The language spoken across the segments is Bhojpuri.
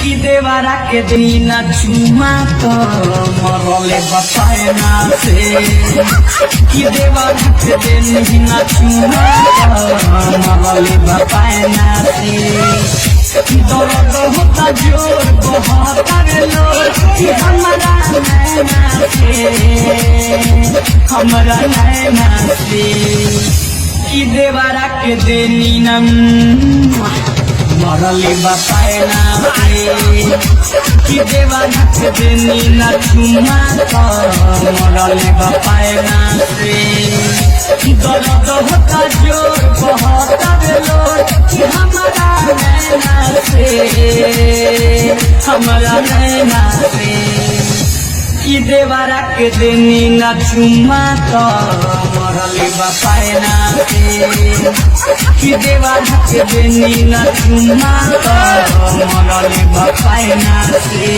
कि देवारा के दिन चुमा तो मरले बताए ना से कि देवारा के दिन चुमा तो मरले बताए ना से दर्द होता जोर बहुत लोर कि हमारा नैना से कि देवारा के दिन मरले बताए ना कि देवारा के दिन चुमा तो मरले बताए ना से दर्द होता जोर बहुत लोर कि हमारा नैना से कि देवारा के दिन चुमा तो मरले बताए ना से कि देवारा के दिन चुमा तो मरले बताए ना से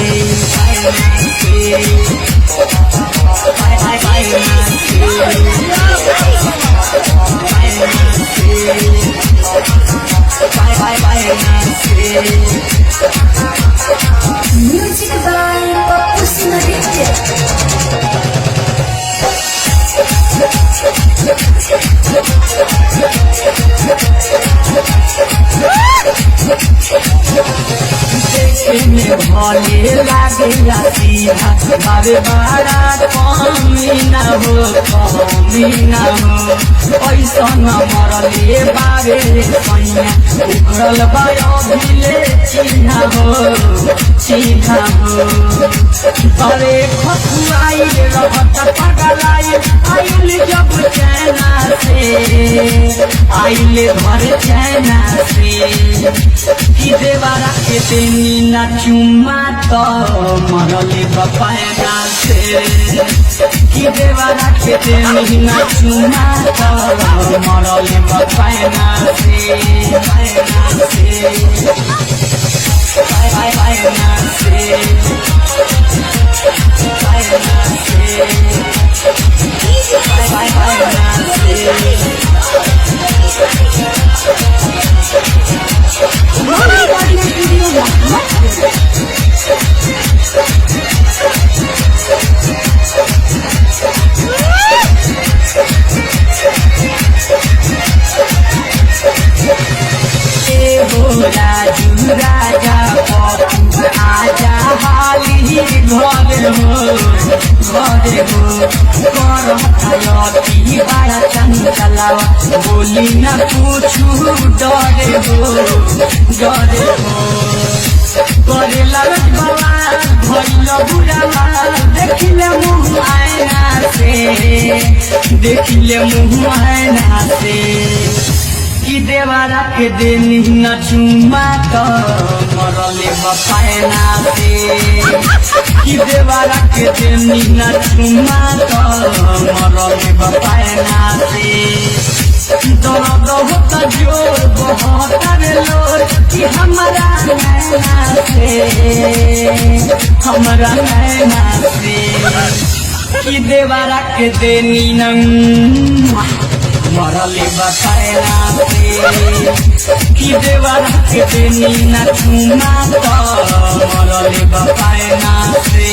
Music by Papu Sinaditya. में भले लागे सीधा बाबे बड़ा कमी न हो ऐसा न मरले बाबे पैया उखड़ल बले चिन्हा हो अरे खतुआई रहत पगलाई आइल जब चैना से आइले भर चैना से कि देवारा के दिन चुमा तो मरले बपायना से कि देवारा के दिन चुमा तो मरले बपायना से राजू राजा आजा हाली घर हो बड़ा चंचलावा बोली न पूछू डरे हो करे लड़क बाबा भइल बुढ़ावा देखिले मुँह आयना से कि देवारा के दिन चुमा तो मरले बपायना से कि देवारा के दिन चुमा तो मरले बपायना से दर्द होता जोर बहुत लोर कि हमारा नैना से कि देवारा के दिन मरले बताएना से कि देवारा के दिन चुमा तो मरले बताएना से